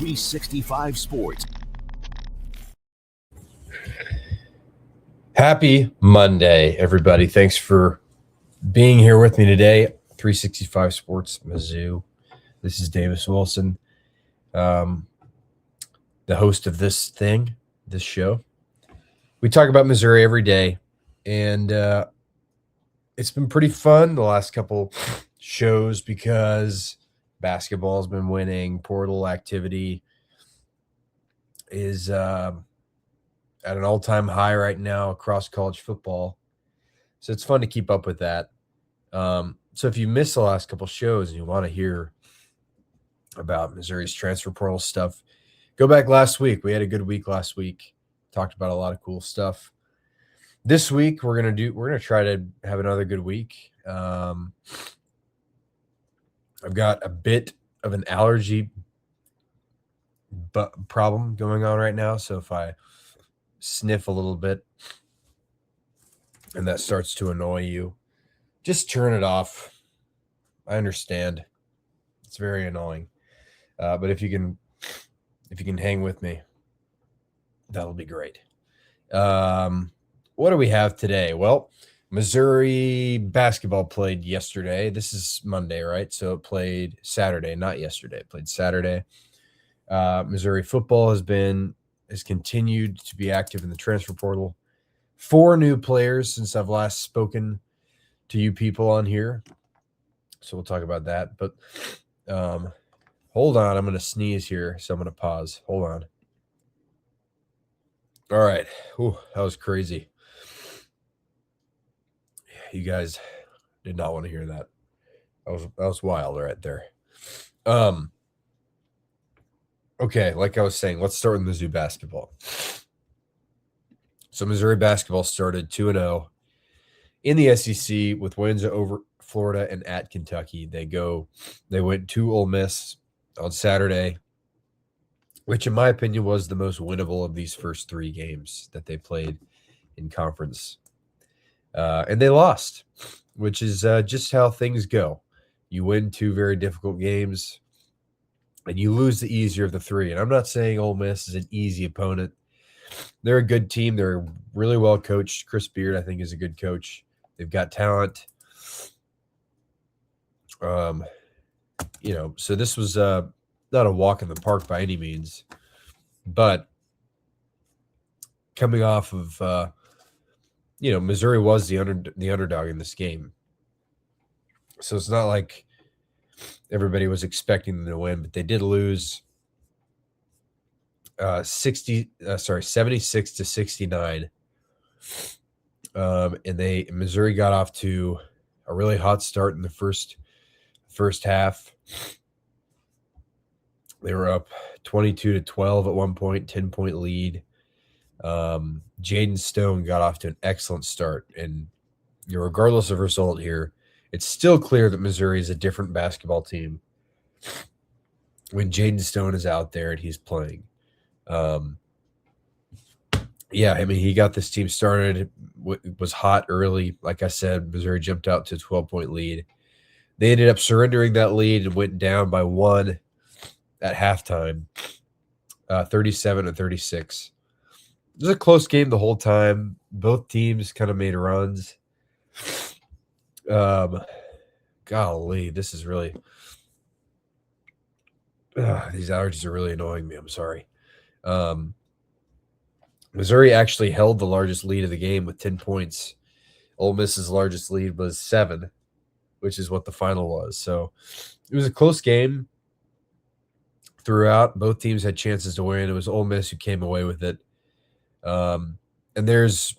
365 Sports. Happy Monday, everybody. Thanks for being here with me today. 365 Sports Mizzou. This is Davis Wilson, the host of this show. We talk about Missouri every day, and it's been pretty fun the last couple shows because basketball has been winning. Portal activity is at an all-time high right now across college football. So it's fun to keep up with that. So if you missed the last couple shows and you want to hear about Missouri's transfer portal stuff, go back last week. We had a good week last week. Talked about a lot of cool stuff. This week we're gonna try to have another good week. I've got a bit of an allergy problem going on right now, so if I sniff a little bit and that starts to annoy you, just turn it off. I understand. It's very annoying. But if you can hang with me, that'll be great. What do we have today? Well, Missouri basketball played yesterday. This is Monday, right? So it played Saturday, not yesterday. It played Saturday. Missouri football has continued to be active in the transfer portal. 4 new players since I've last spoken to you people on here. So we'll talk about that. But hold on. I'm going to sneeze here, so I'm going to pause. Hold on. All right. Ooh, that was crazy. You guys did not want to hear that. That was wild right there. Okay, like I was saying, let's start with Mizzou basketball. So Missouri basketball started 2-0 in the SEC with wins over Florida and at Kentucky. They went to Ole Miss on Saturday, which in my opinion was the most winnable of these first 3 games that they played in conference. And they lost, which is just how things go. You win 2 very difficult games, and you lose the easier of the 3. And I'm not saying Ole Miss is an easy opponent. They're a good team. They're really well coached. Chris Beard, I think, is a good coach. They've got talent. So this was not a walk in the park by any means, but coming off of Missouri was the underdog in this game. So it's not like everybody was expecting them to win, but they did lose 76-69. And Missouri got off to a really hot start in the first half. They were up 22-12 at one point, 10-point lead. Jaden Stone got off to an excellent start, and regardless of result here, it's still clear that Missouri is a different basketball team when Jaden Stone is out there and he's playing. He got this team started. It was hot early. Like I said, Missouri jumped out to a 12-point lead. They ended up surrendering that lead and went down by 1 at halftime, 37-36. It was a close game the whole time. Both teams kind of made runs. Golly, this is really these allergies are really annoying me. I'm sorry. Missouri actually held the largest lead of the game with 10 points. Ole Miss's largest lead was 7, which is what the final was. So it was a close game throughout. Both teams had chances to win. It was Ole Miss who came away with it. And there's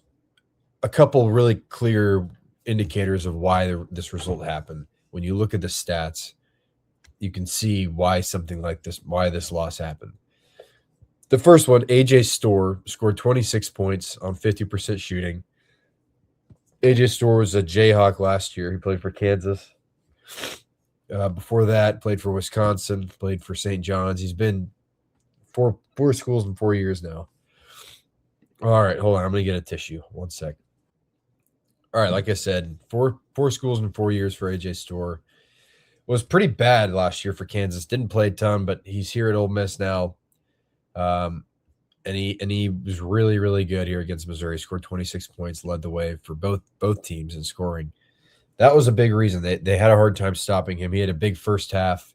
a couple really clear indicators of why this result happened. When you look at the stats, you can see why this loss happened. The first one, A.J. Storr scored 26 points on 50% shooting. A.J. Storr was a Jayhawk last year. He played for Kansas. Before that, played for Wisconsin, played for St. John's. He's been four schools in 4 years now. All right, hold on. I'm going to get a tissue. 1 sec. All right, like I said, four schools in 4 years for A.J. Storr. was pretty bad last year for Kansas. Didn't play a ton, but he's here at Ole Miss now. And he was really, really good here against Missouri. Scored 26 points, led the way for both teams in scoring. That was a big reason. They had a hard time stopping him. He had a big first half,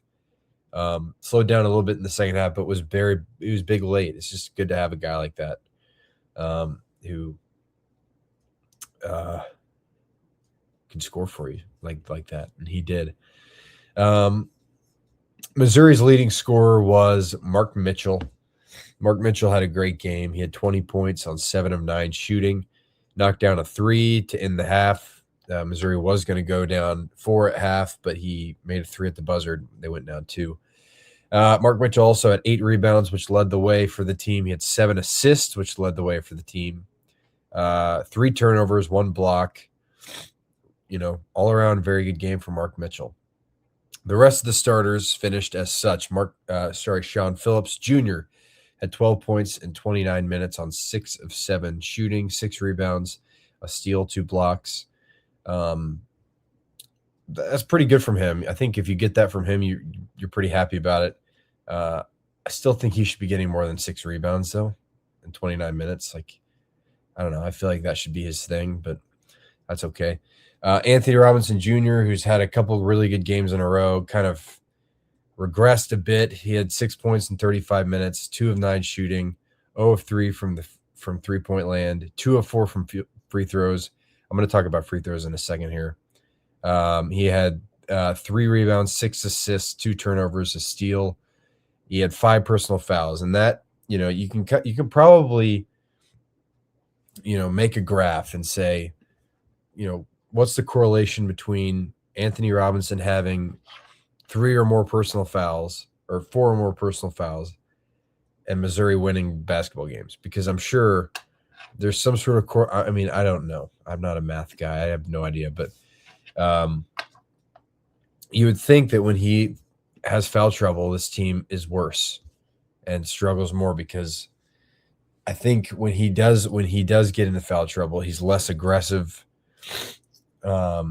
slowed down a little bit in the second half, but was big late. It's just good to have a guy like that who can score for you like that, and he did. Missouri's leading scorer was Mark Mitchell. Mark Mitchell had a great game. He had 20 points on 7 of 9 shooting, knocked down a 3 to end the half. Missouri was going to go down 4 at half, but he made a 3 at the buzzer. They went down 2. Mark Mitchell also had 8 rebounds, which led the way for the team. He had 7 assists, which led the way for the team. 3 turnovers, 1 block. All around very good game for Mark Mitchell. The rest of the starters finished as such. Sean Phillips Jr. had 12 points in 29 minutes on 6 of 7 shooting, 6 rebounds, a steal, 2 blocks. That's pretty good from him. I think if you get that from him, you're pretty happy about it. I still think he should be getting more than 6 rebounds, though, in 29 minutes. I don't know. I feel like that should be his thing, but that's okay. Anthony Robinson Jr., who's had a couple really good games in a row, kind of regressed a bit. He had 6 points in 35 minutes, 2 of 9 shooting, 0 of 3 from 3-point land, 2 of 4 from free throws. I'm going to talk about free throws in a second here. He had 3 rebounds, 6 assists, 2 turnovers, a steal. He had 5 personal fouls, and that you can probably make a graph and say what's the correlation between Anthony Robinson having 3 or more personal fouls or 4 or more personal fouls and Missouri winning basketball games? Because I'm sure there's some sort of I don't know. I'm not a math guy. I have no idea. But you would think that when he has foul trouble, this team is worse and struggles more, because I think when he does get into foul trouble, he's less aggressive. I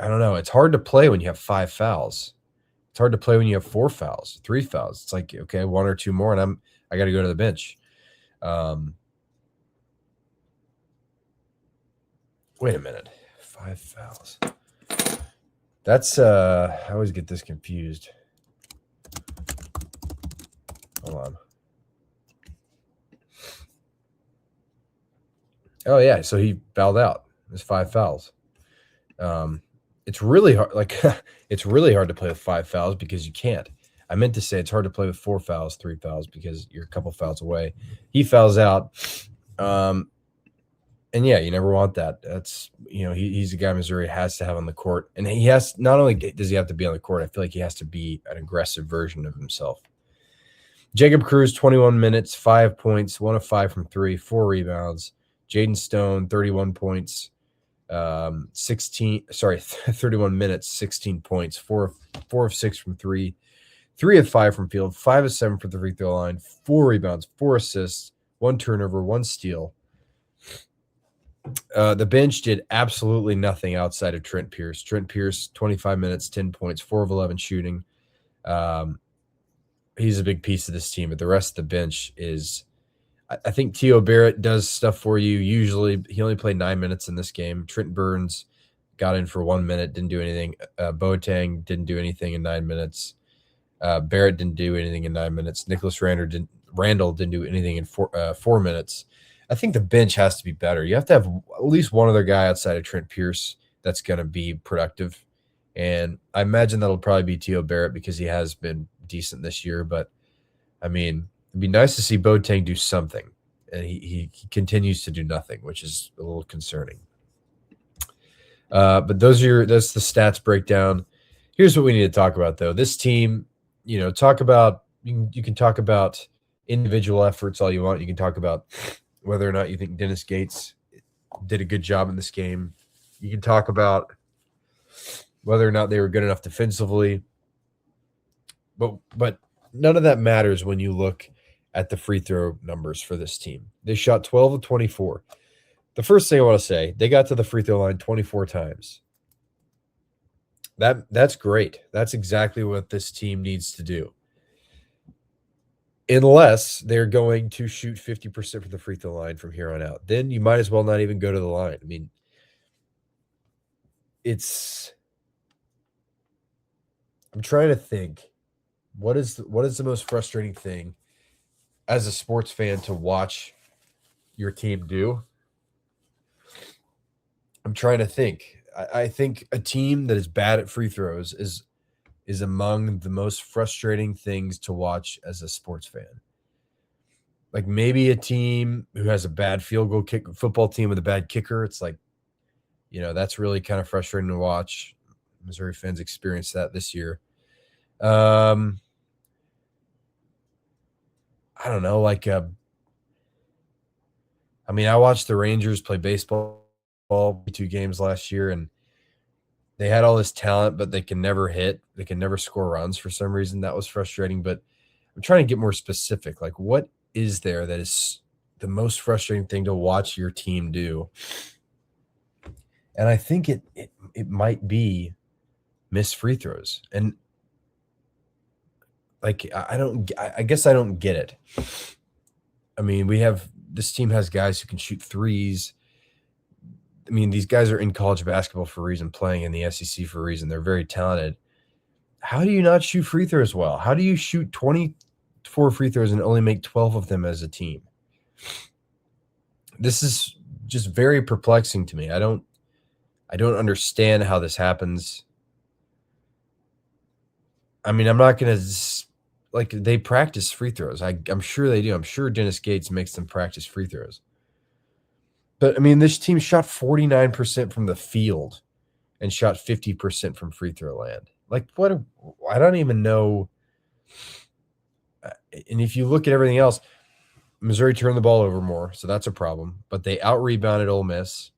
don't know. It's hard to play when you have 5 fouls. It's hard to play when you have 4 fouls, 3 fouls. It's like, okay, 1 or 2 more, and I got to go to the bench. Wait a minute. 5 fouls. That's I always get this confused. Hold on. Oh yeah, so he fouled out. There's 5 fouls. It's really hard. It's really hard to play with 5 fouls because you can't. I meant to say it's hard to play with 4 fouls, 3 fouls, because you're a couple fouls away. He fouls out. And yeah, you never want that. That's, he's a guy Missouri has to have on the court. And he has, not only does he have to be on the court, I feel like he has to be an aggressive version of himself. Jacob Cruz, 21 minutes, 5 points, 1 of 5 from 3, 4 rebounds. Jaden Stone, 31 points, 31 minutes, 16 points, 4 of 6 from 3, 3 of 5 from field, 5 of 7 from the free throw line, 4 rebounds, 4 assists, 1 turnover, 1 steal. The bench did absolutely nothing outside of Trent Pierce. Trent Pierce, 25 minutes, 10 points, 4 of 11 shooting. He's a big piece of this team, but the rest of the bench is – I think T.O. Barrett does stuff for you. Usually he only played 9 minutes in this game. Trent Burns got in for 1 minute, didn't do anything. Boateng didn't do anything in 9 minutes. Barrett didn't do anything in 9 minutes. Nicholas Randall didn't do anything in 4 minutes. I think the bench has to be better. You have to have at least one other guy outside of Trent Pierce that's going to be productive. And I imagine that'll probably be T.O. Barrett because he has been decent this year. But, I mean, it'd be nice to see Boateng do something. And he continues to do nothing, which is a little concerning. But that's the stats breakdown. Here's what we need to talk about, though. This team, you can talk about individual efforts all you want. You can talk about whether or not you think Dennis Gates did a good job in this game. You can talk about whether or not they were good enough defensively. But none of that matters when you look at the free throw numbers for this team. They shot 12 of 24. The first thing I want to say, they got to the free throw line 24 times. That's great. That's exactly what this team needs to do. Unless they're going to shoot 50% from the free throw line from here on out. Then you might as well not even go to the line. I mean, I'm trying to think, what is the most frustrating thing as a sports fan to watch your team do? I'm trying to think. I think a team that is bad at free throws is among the most frustrating things to watch as a sports fan. Like maybe a team who has a bad field goal kick, football team with a bad kicker. It's like, that's really kind of frustrating to watch. Missouri fans experienced that this year. I don't know, I watched the Rangers play baseball 2 games last year, and they had all this talent, but they can never hit. They can never score runs for some reason. That was frustrating, but I'm trying to get more specific. Like, what is there that is the most frustrating thing to watch your team do? And I think it might be missed free throws. And I guess I don't get it. I mean, this team has guys who can shoot threes. I mean, these guys are in college basketball for a reason, playing in the SEC for a reason. They're very talented. How do you not shoot free throws well? How do you shoot 24 free throws and only make 12 of them as a team? This is just very perplexing to me. I don't understand how this happens. I mean, I'm not going to they practice free throws. I'm sure they do. I'm sure Dennis Gates makes them practice free throws. But I mean, this team shot 49% from the field and shot 50% from free throw land. Like, what? I don't even know. And if you look at everything else, Missouri turned the ball over more, so that's a problem. But they out-rebounded Ole Miss.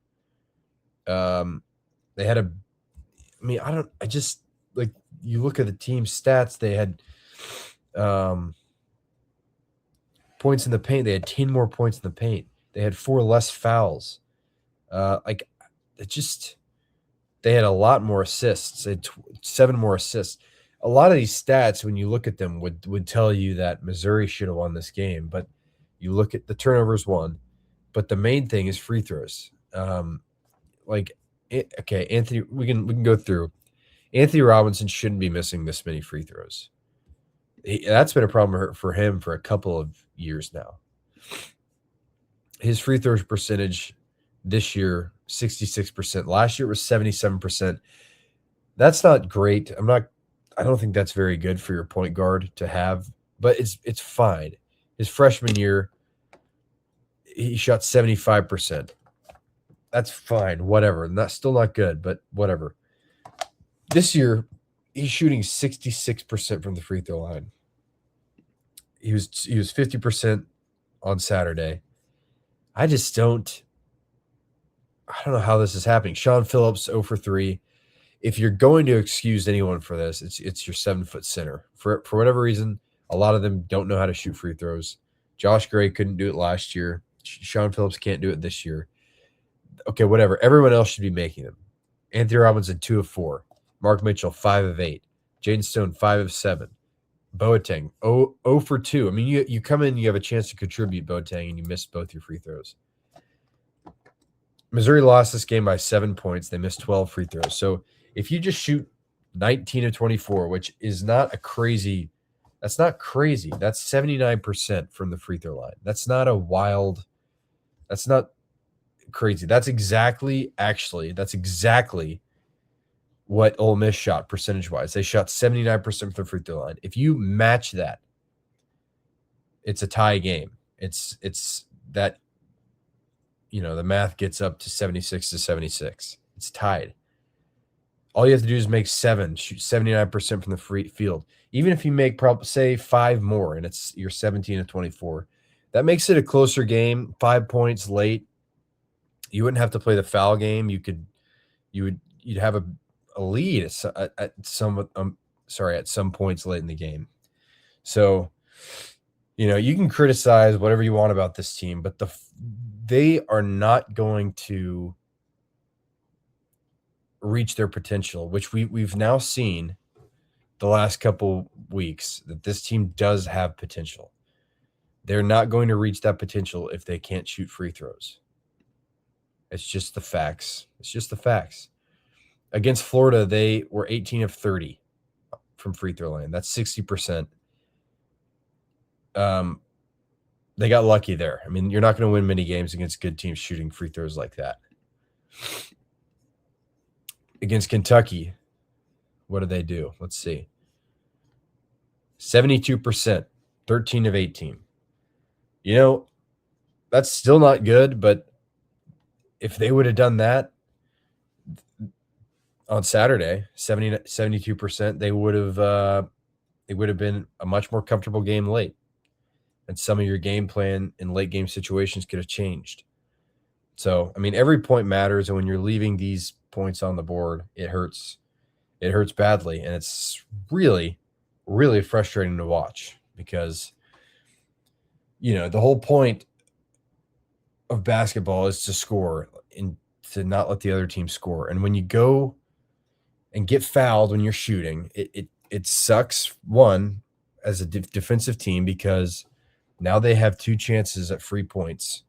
They had you look at the team stats, they had points in the paint. They had 10 more points in the paint. They had 4 less fouls. They had a lot more assists. They had 7 more assists. A lot of these stats, when you look at them, would tell you that Missouri should have won this game. But you look at the turnovers won. But the main thing is free throws. Anthony, we can go through. Anthony Robinson shouldn't be missing this many free throws. That's been a problem for him for a couple of years now. His free throws percentage this year, 66%. Last year it was 77%. That's not great. I don't think that's very good for your point guard to have, but it's fine. His freshman year, he shot 75%. That's fine, whatever. Still not good, but whatever. This year, he's shooting 66% from the free throw line. He was 50% on Saturday. I don't know how this is happening. Sean Phillips 0 for 3. If you're going to excuse anyone for this, it's your 7-foot center. For whatever reason, a lot of them don't know how to shoot free throws. Josh Gray couldn't do it last year. Sean Phillips can't do it this year. Okay, whatever. Everyone else should be making them. Anthony Robinson 2 of 4. Mark Mitchell 5 of 8. Jaden Stone 5 of 7. Boateng 0 for 2. I mean, you come in, you have a chance to contribute, Boateng, and you missed both your free throws. Missouri lost this game by 7 points. They missed 12 free throws. So if you just shoot 19 of 24, which is not that's not crazy. That's 79% from the free throw line. That's not crazy. That's exactly what Ole Miss shot percentage-wise. They shot 79% from the free throw line. If you match that, it's a tie game. It's that, the math gets up to 76. It's tied. All you have to do is make 7, shoot 79% from the free field. Even if you make say 5 more and you're 17 of 24, that makes it a closer game. 5 points late, you wouldn't have to play the foul game. You'd have a lead at some points late in the game. So, you can criticize whatever you want about this team, but they are not going to reach their potential, which we've now seen the last couple weeks that this team does have potential. They're not going to reach that potential if they can't shoot free throws. It's just the facts. It's just the facts. Against Florida, they were 18 of 30 from free throw line. That's 60%. They got lucky there. I mean, you're not going to win many games against good teams shooting free throws like that. Against Kentucky, what did they do? Let's see. 72%, 13 of 18. You know, that's still not good, but if they would have done that on Saturday, 72%, they would have it would have been a much more comfortable game late. And some of your game plan in late game situations could have changed. So, I mean, every point matters. And when you're leaving these points on the board, it hurts. It hurts badly. And it's really, really frustrating to watch because, you know, the whole point of basketball is to score and to not let the other team score. And when you go and get fouled when you're shooting, it sucks, one, as a defensive team because now they have two chances at free points,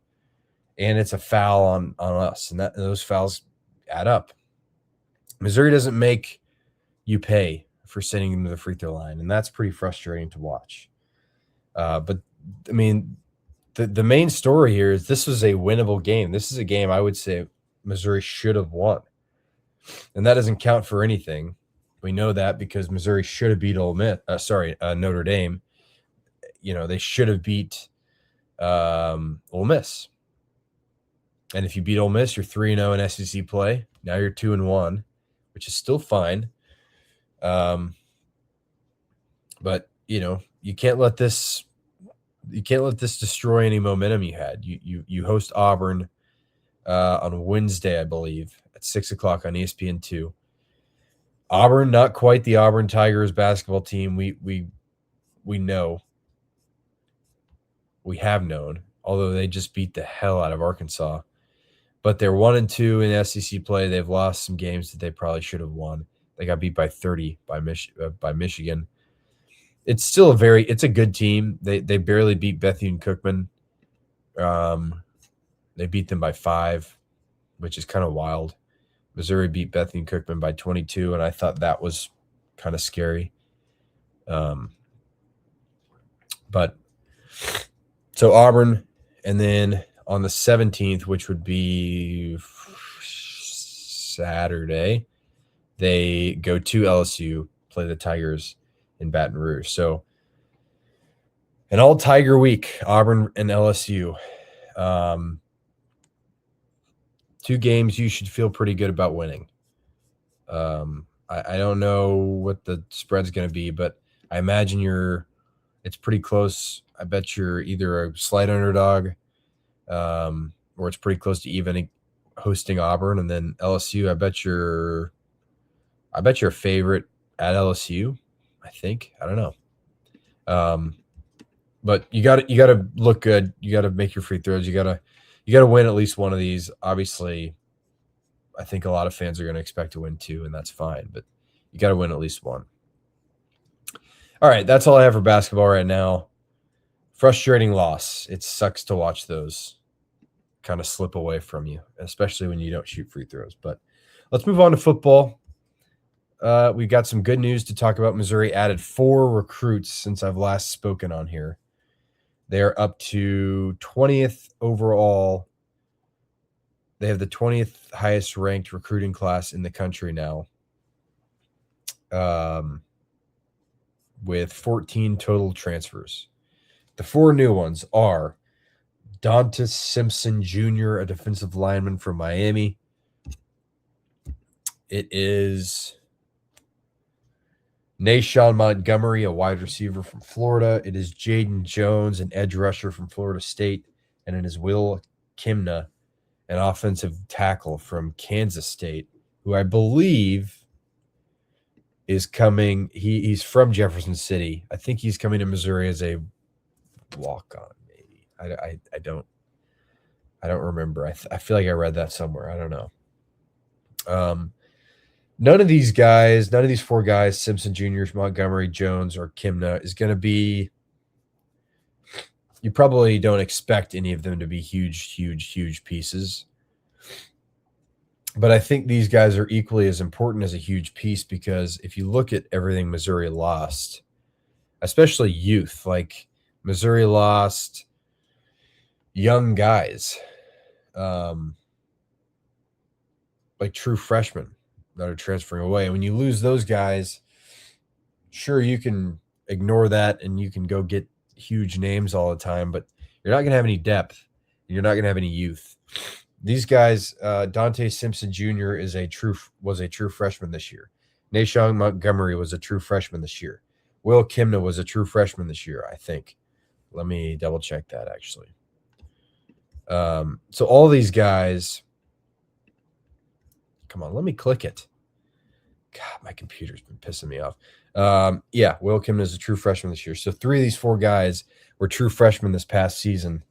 and it's a foul on us, and those fouls add up. Missouri doesn't make you pay for sending them to the free throw line, and that's pretty frustrating to watch. But, I mean, the main story here is this was a winnable game. This is a game I would say Missouri should have won, and that doesn't count for anything. We know that because Missouri should have beat Notre Dame. You know, they should have beat Ole Miss. And if you beat Ole Miss, you're 3-0 in SEC play. Now you're 2-1, which is still fine. But you know, you can't let this destroy any momentum you had. You host Auburn on Wednesday, I believe, at 6:00 on ESPN2. Auburn, not quite the Auburn Tigers basketball team we know. We have known, although they just beat the hell out of Arkansas. But they're 1-2 in SEC play. They've lost some games that they probably should have won. They got beat by 30 by Michigan. It's still it's a good team. They barely beat Bethune-Cookman. They beat them by 5, which is kind of wild. Missouri beat Bethune-Cookman by 22, and I thought that was kind of scary. But so Auburn, and then on the 17th, which would be Saturday, they go to LSU, play the Tigers in Baton Rouge. So an all Tiger week, Auburn and LSU. 2 games you should feel pretty good about winning. I don't know what the spread's going to be, but I imagine it's pretty close. I bet you're either a slight underdog or it's pretty close to even hosting Auburn. And then LSU, I bet you're a favorite at LSU, I think. I don't know. But you got to look good. You got to make your free throws. You got to win at least one of these. Obviously, I think a lot of fans are going to expect to win 2, and that's fine. But you got to win at least 1. All right, that's all I have for basketball right now. Frustrating loss. It sucks to watch those kind of slip away from you, especially when you don't shoot free throws. But let's move on to football. We've got some good news to talk about. Missouri added 4 recruits since I've last spoken on here. They're up to 20th overall. They have the 20th highest ranked recruiting class in the country now, with 14 total transfers. The 4 new ones are Dontas Simpson Jr., a defensive lineman from Miami. It is Nashawn Montgomery, a wide receiver from Florida. It is Jaden Jones, an edge rusher from Florida State. And it is Will Kimna, an offensive tackle from Kansas State, who I believe is coming. He's from Jefferson City. I think he's coming to Missouri as a walk-on, maybe. I don't remember. I feel like I read that somewhere. I don't know. None of these guys, none of these four guys, Simpson Jr., Montgomery, Jones, or Kimna, is going to be – you probably don't expect any of them to be huge pieces. But I think these guys are equally as important as a huge piece, because if you look at everything Missouri lost, especially youth, like Missouri lost young guys, like true freshmen that are transferring away. And when you lose those guys, sure, you can ignore that and you can go get huge names all the time, but you're not going to have any depth. You're not going to have any youth. These guys, Dante Simpson Jr. was a true freshman this year. Nashon Montgomery was a true freshman this year. Will Kimna was a true freshman this year, I think. Let me double check that, actually. So all these guys, come on, let me click it. God, my computer's been pissing me off. Yeah, Will Kimna is a true freshman this year. So 3 of these 4 guys were true freshmen this past season.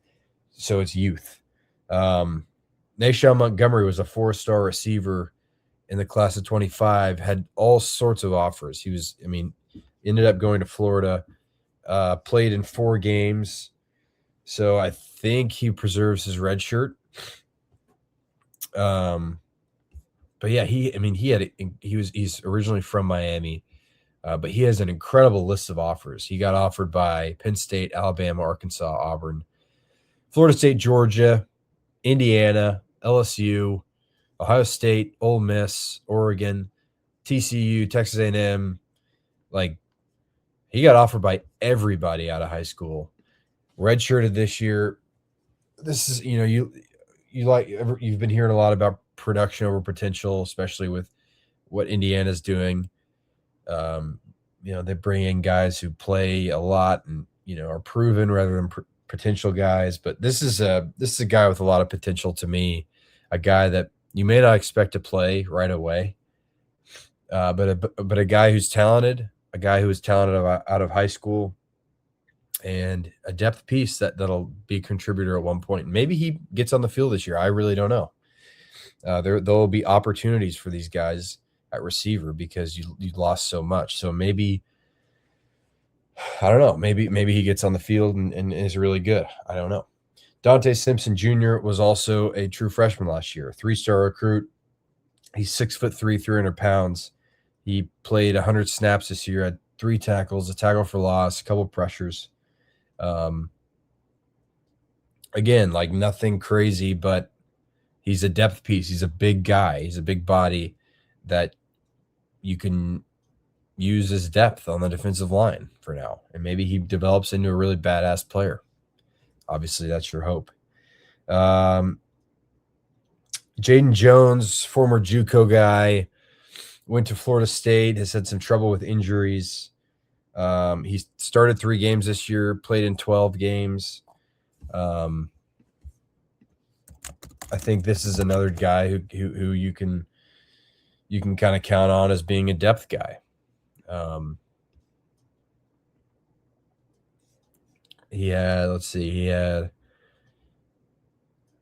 So it's youth. Nashon Montgomery was a 4-star receiver in the class of 25, had all sorts of offers. He ended up going to Florida, played in 4 games. So I think he preserves his red shirt. But yeah, he's originally from Miami, but he has an incredible list of offers. He got offered by Penn State, Alabama, Arkansas, Auburn, Florida State, Georgia, Indiana, LSU, Ohio State, Ole Miss, Oregon, TCU, Texas A&M. Like, he got offered by everybody out of high school. Redshirted this year. This is, you've been hearing a lot about production over potential, especially with what Indiana's doing. They bring in guys who play a lot and are proven rather than potential guys. But this is a guy with a lot of potential to me, a guy that you may not expect to play right away, but a guy who's talented, a guy who was talented out of high school, and a depth piece that'll be a contributor at one point. Maybe he gets on the field this year. I really don't know. There will be opportunities for these guys at receiver because you lost so much. So maybe, I don't know, maybe he gets on the field and is really good. I don't know. Dante Simpson Jr. was also a true freshman last year, 3-star recruit. He's 6'3", 300 pounds. He played 100 snaps this year, had 3 tackles, a tackle for loss, a couple pressures. Again, like nothing crazy, but he's a depth piece. He's a big guy. He's a big body that you can use as depth on the defensive line for now. And maybe he develops into a really badass player. Obviously, that's your hope. Jaden Jones, former JUCO guy, went to Florida State, has had some trouble with injuries. He started 3 games this year, played in 12 games. I think this is another guy who you can kind of count on as being a depth guy. He had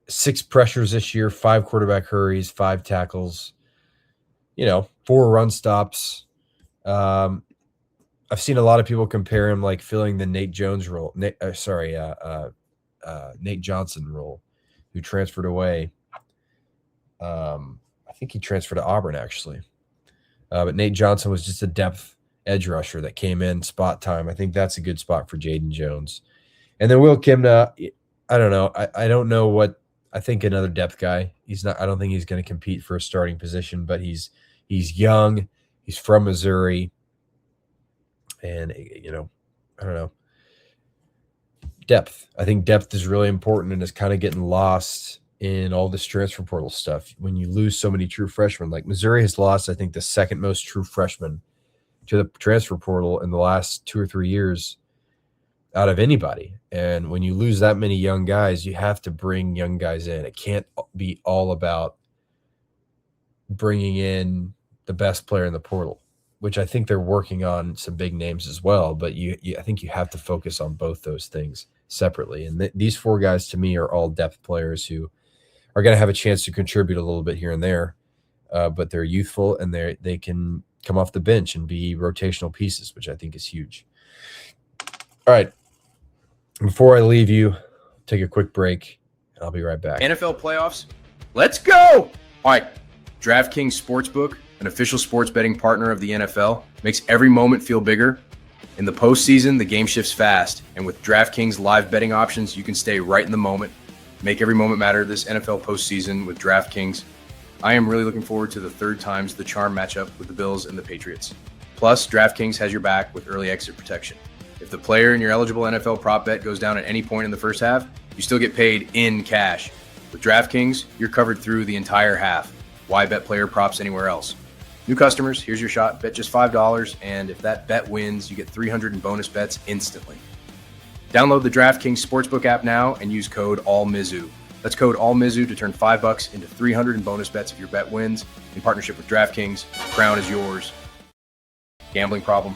6 pressures this year, 5 quarterback hurries, 5 tackles, 4 run stops. I've seen a lot of people compare him like filling the Nate Jones role. Nate Johnson role, who transferred away. I think he transferred to Auburn, actually. But Nate Johnson was just a depth edge rusher that came in spot time. I think that's a good spot for Jaden Jones. And then Will Kimna, I don't know. I don't know what – I think another depth guy. I don't think he's going to compete for a starting position, but he's young. He's from Missouri. And, I don't know. Depth. I think depth is really important and is kind of getting lost in all this transfer portal stuff. When you lose so many true freshmen, like Missouri has lost, I think, the second most true freshmen to the transfer portal in the last 2 or 3 years out of anybody. And when you lose that many young guys, you have to bring young guys in. It can't be all about bringing in the best player in the portal, which I think they're working on some big names as well. But I think you have to focus on both those things separately. And these 4 guys, to me, are all depth players who are going to have a chance to contribute a little bit here and there. but they're youthful and they can come off the bench and be rotational pieces, which I think is huge. All right. Before I leave you, take a quick break. I'll be right back. NFL playoffs. Let's go. All right. DraftKings Sportsbook, an official sports betting partner of the NFL, makes every moment feel bigger. In the postseason, the game shifts fast. And with DraftKings live betting options, you can stay right in the moment. Make every moment matter this NFL postseason with DraftKings. I am really looking forward to the third times the charm matchup with the Bills and the Patriots. Plus, DraftKings has your back with early exit protection. If the player in your eligible NFL prop bet goes down at any point in the first half, you still get paid in cash. With DraftKings, you're covered through the entire half. Why bet player props anywhere else? New customers, here's your shot. Bet just $5, and if that bet wins, you get $300 in bonus bets instantly. Download the DraftKings Sportsbook app now and use code ALLMIZZOU. That's code ALLMIZZOU to turn $5 into $300 in bonus bets if your bet wins. In partnership with DraftKings, the crown is yours. Gambling problem?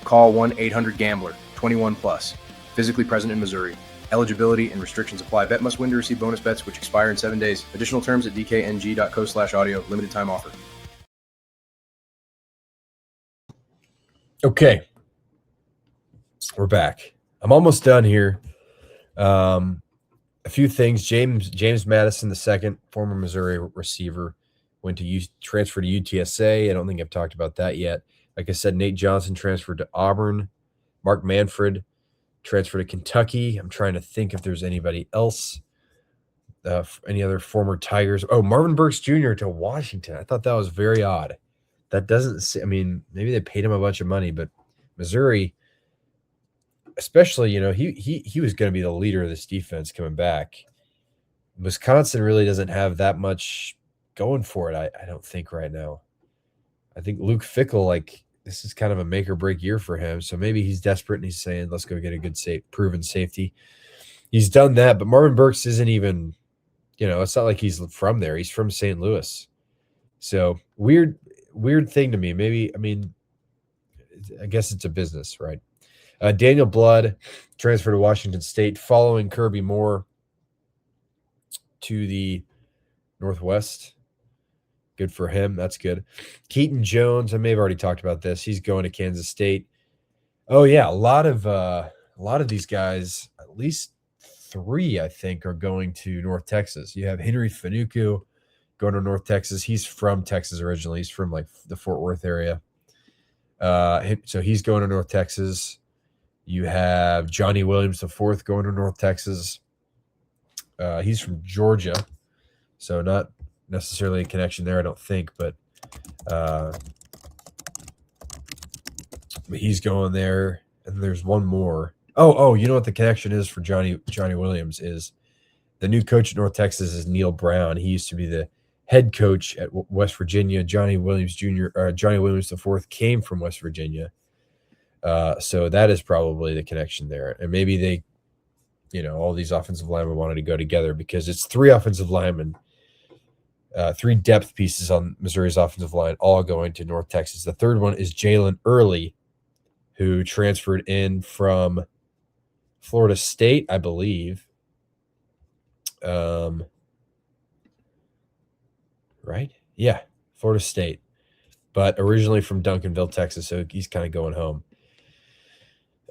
Call 1-800-GAMBLER, 21 plus. Physically present in Missouri. Eligibility and restrictions apply. Bet must win to receive bonus bets, which expire in 7 days. Additional terms at dkng.co/audio. Limited time offer. Okay. We're back. I'm almost done here. A few things. James Madison II, former Missouri receiver, transferred to UTSA. I don't think I've talked about that yet. Like I said, Nate Johnson transferred to Auburn. Mark Manfred transferred to Kentucky. I'm trying to think if there's anybody else, any other former Tigers. Oh, Marvin Burks Jr. to Washington. I thought that was very odd. That doesn't – I mean, maybe they paid him a bunch of money, but Missouri, especially, he was going to be the leader of this defense coming back. Wisconsin really doesn't have that much going for it, I don't think, right now. I think Luke Fickell, this is kind of a make or break year for him. So maybe he's desperate and he's saying, let's go get a good proven safety. He's done that, but Marvin Burks isn't even, it's not like he's from there. He's from St. Louis. So weird thing to me. Maybe, I guess it's a business, right? Daniel Blood transferred to Washington State following Kirby Moore to the Northwest. Good for him. That's good. Keaton Jones, I may have already talked about this. He's going to Kansas State. Oh yeah, a lot of these guys, at least 3, I think, are going to North Texas. You have Henry Fanuku going to North Texas. He's from Texas originally. He's from the Fort Worth area. So he's going to North Texas. You have Johnny Williams IV going to North Texas. He's from Georgia, so not necessarily a connection there, I don't think, but he's going there. And there's one more. Oh, you know what the connection is for Johnny Williams is the new coach at North Texas is Neil Brown. He used to be the head coach at West Virginia. Johnny Williams IV came from West Virginia. So that is probably the connection there. And maybe they, all these offensive linemen wanted to go together because it's 3 offensive linemen, 3 depth pieces on Missouri's offensive line, all going to North Texas. The third one is Jalen Early, who transferred in from Florida State, I believe. Right? Yeah, Florida State. But originally from Duncanville, Texas, so he's kind of going home.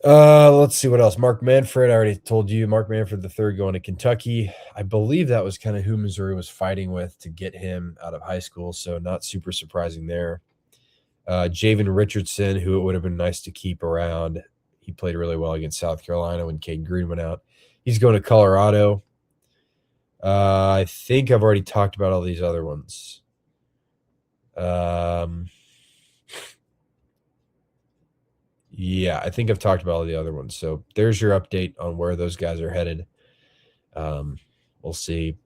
Let's see what else. Mark Manfred, I already told you. Mark Manfred III going to Kentucky. I believe that was kind of who Missouri was fighting with to get him out of high school, so not super surprising there. Javen Richardson, who it would have been nice to keep around. He played really well against South Carolina when Cade Green went out. He's going to Colorado. I think I've already talked about all these other ones. Yeah, I think I've talked about all the other ones. So there's your update on where those guys are headed. We'll see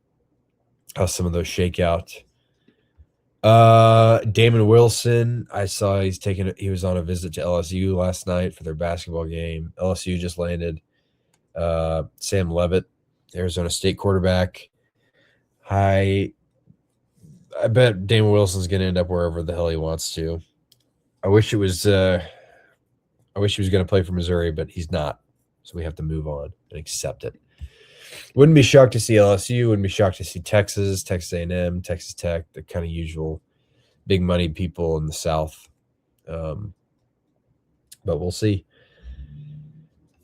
how some of those shake out. Damon Wilson, I saw he was on a visit to LSU last night for their basketball game. LSU just landed Sam Leavitt, Arizona State quarterback. I bet Damon Wilson's going to end up wherever the hell he wants to. I wish he was going to play for Missouri, but he's not. So we have to move on and accept it. Wouldn't be shocked to see LSU. Wouldn't be shocked to see Texas A&M, Texas Tech, the kind of usual big money people in the South. But we'll see.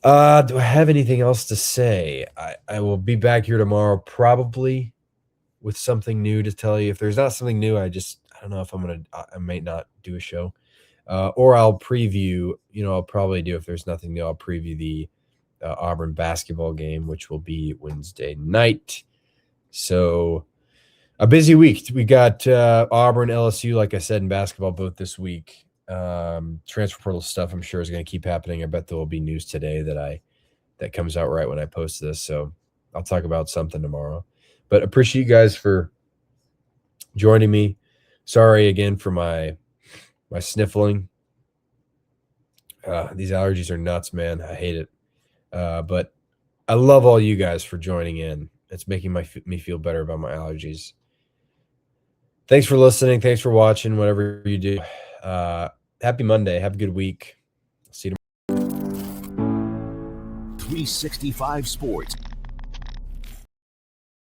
Do I have anything else to say? I will be back here tomorrow, probably with something new to tell you. If there's not something new, I don't know if I might not do a show. Or I'll preview, I'll probably do, if there's nothing new, I'll preview the Auburn basketball game, which will be Wednesday night. So a busy week. We got Auburn, LSU, like I said, in basketball both this week. Transfer portal stuff, I'm sure, is going to keep happening. I bet there will be news today that comes out right when I post this. So I'll talk about something tomorrow. But appreciate you guys for joining me. Sorry again for my sniffling. These allergies are nuts, man. I hate it. But I love all you guys for joining in. It's making me feel better about my allergies. Thanks for listening. Thanks for watching, whatever you do. Happy Monday. Have a good week. See you tomorrow. 365 Sports.